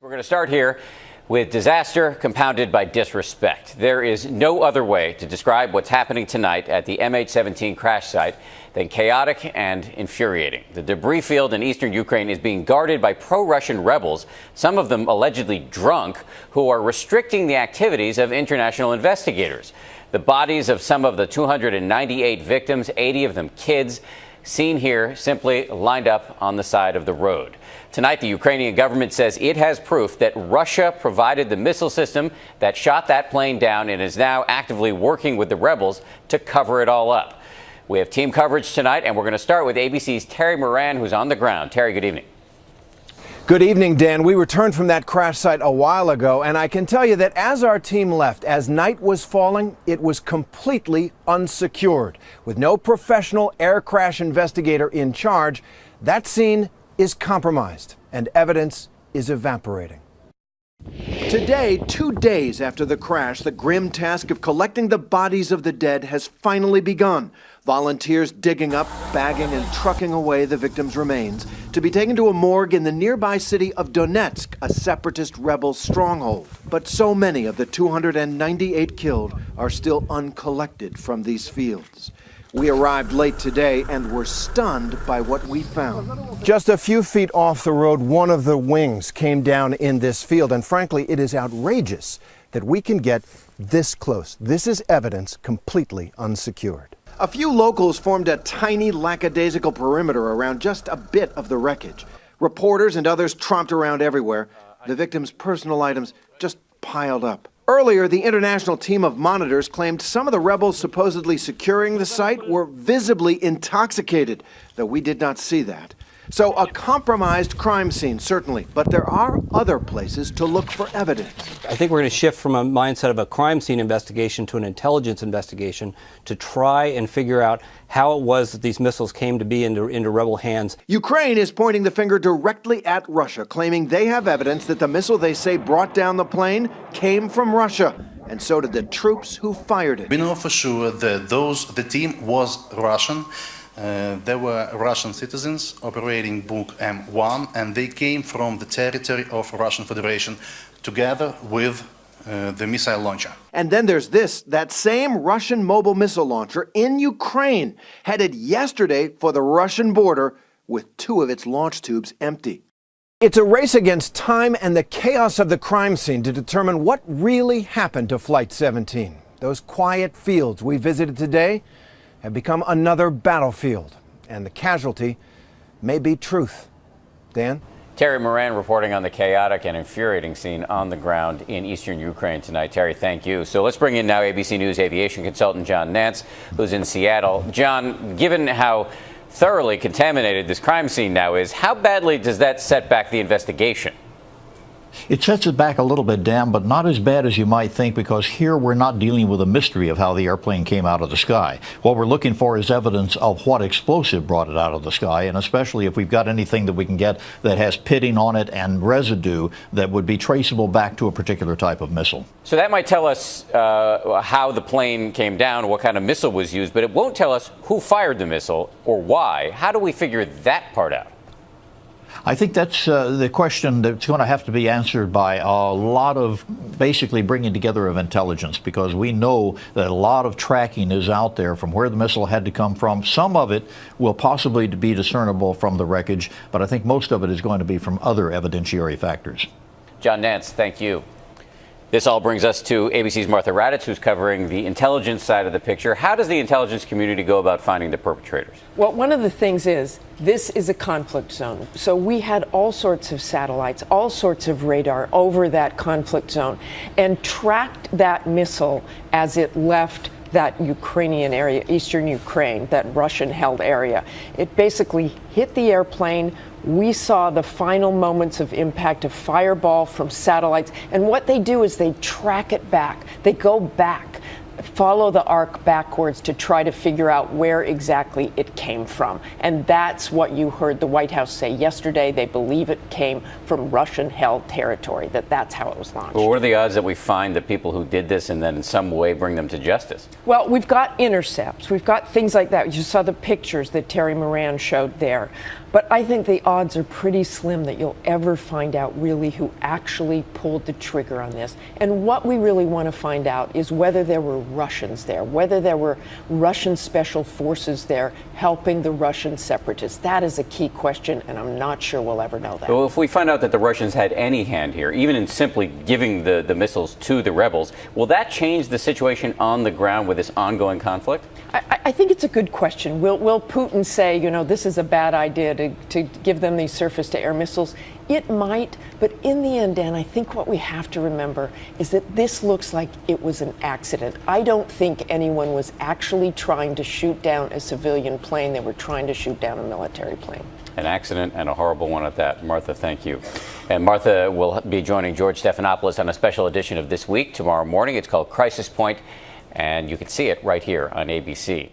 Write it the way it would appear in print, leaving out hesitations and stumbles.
We're going to start here with disaster compounded by disrespect. There is no other way to describe what's happening tonight at the MH17 crash site than chaotic and infuriating. The debris field in eastern Ukraine is being guarded by pro-Russian rebels, some of them allegedly drunk, who are restricting the activities of international investigators. The bodies of some of the 298 victims, 80 of them kids, seen here simply lined up on the side of the road. Tonight, the Ukrainian government says it has proof that Russia provided the missile system that shot that plane down and is now actively working with the rebels to cover it all up. We have team coverage tonight, and we're going to start with ABC's Terry Moran, who's on the ground. Terry, good evening. Good evening, Dan. We returned from that crash site a while ago, and I can tell you that as our team left, as night was falling, it was completely unsecured. With no professional air crash investigator in charge, that scene is compromised and evidence is evaporating. Today, 2 days after the crash, the grim task of collecting the bodies of the dead has finally begun. Volunteers digging up, bagging, and trucking away the victims' remains to be taken to a morgue in the nearby city of Donetsk, a separatist rebel stronghold. But so many of the 298 killed are still uncollected from these fields. We arrived late today and were stunned by what we found. Just a few feet off the road, one of the wings came down in this field, and frankly, it is outrageous that we can get this close. This is evidence completely unsecured. A few locals formed a tiny lackadaisical perimeter around just a bit of the wreckage. Reporters and others tromped around everywhere. The victims' personal items just piled up. Earlier, the international team of monitors claimed some of the rebels supposedly securing the site were visibly intoxicated, though we did not see that. So a compromised crime scene, certainly, but there are other places to look for evidence. I think we're going to shift from a mindset of a crime scene investigation to an intelligence investigation to try and figure out how it was that these missiles came to be into rebel hands. Ukraine is pointing the finger directly at Russia, claiming they have evidence that the missile they say brought down the plane came from Russia. And so did the troops who fired it. We know for sure that the team was Russian. They were Russian citizens operating Book M1, and they came from the territory of Russian Federation together with the missile launcher. And then there's this, that same Russian mobile missile launcher in Ukraine, headed yesterday for the Russian border with 2 of its launch tubes empty. It's a race against time and the chaos of the crime scene to determine what really happened to Flight 17. Those quiet fields we visited today have become another battlefield, and the casualty may be truth. Dan? Terry Moran reporting on the chaotic and infuriating scene on the ground in eastern Ukraine tonight. Terry, thank you. So let's bring in now ABC News aviation consultant John Nance, who's in Seattle. John, given how thoroughly contaminated this crime scene now is, how badly does that set back the investigation? It sets it back a little bit, Dan, but not as bad as you might think, because here we're not dealing with a mystery of how the airplane came out of the sky. What we're looking for is evidence of what explosive brought it out of the sky, and especially if we've got anything that we can get that has pitting on it and residue that would be traceable back to a particular type of missile. So that might tell us how the plane came down, what kind of missile was used, but it won't tell us who fired the missile or why. How do we figure that part out? I think that's the question that's going to have to be answered by a lot of basically bringing together of intelligence, because we know that a lot of tracking is out there from where the missile had to come from. Some of it will possibly be discernible from the wreckage, but I think most of it is going to be from other evidentiary factors. John Nance, thank you. This all brings us to ABC's Martha Raddatz, who's covering the intelligence side of the picture. How does the intelligence community go about finding the perpetrators? Well, one of the things is this is a conflict zone. So we had all sorts of satellites, all sorts of radar over that conflict zone and tracked that missile as it left that Ukrainian area, eastern Ukraine, that Russian-held area. It basically hit the airplane. We saw the final moments of impact of fireball from satellites. And what they do is they track it back. They go back, follow the arc backwards to try to figure out where exactly it came from. And that's what you heard the White House say yesterday. They believe it came from Russian-held territory, that's how it was launched. Well, what are the odds that we find the people who did this and then in some way bring them to justice? Well, we've got intercepts. We've got things like that. You saw the pictures that Terry Moran showed there. But I think the odds are pretty slim that you'll ever find out really who actually pulled the trigger on this. And what we really want to find out is whether there were Russians there, whether there were Russian special forces there helping the Russian separatists. That is a key question, and I'm not sure we'll ever know that. Well, if we find out that the Russians had any hand here, even in simply giving the missiles to the rebels, will that change the situation on the ground with this ongoing conflict? I think it's a good question. Will Putin say, you know, this is a bad idea to give them these surface-to-air missiles? It might, but in the end, Dan, I think what we have to remember is that this looks like it was an accident. I don't think anyone was actually trying to shoot down a civilian plane. They were trying to shoot down a military plane. An accident, and a horrible one at that. Martha, thank you. And Martha will be joining George Stephanopoulos on a special edition of This Week tomorrow morning. It's called Crisis Point, and you can see it right here on ABC.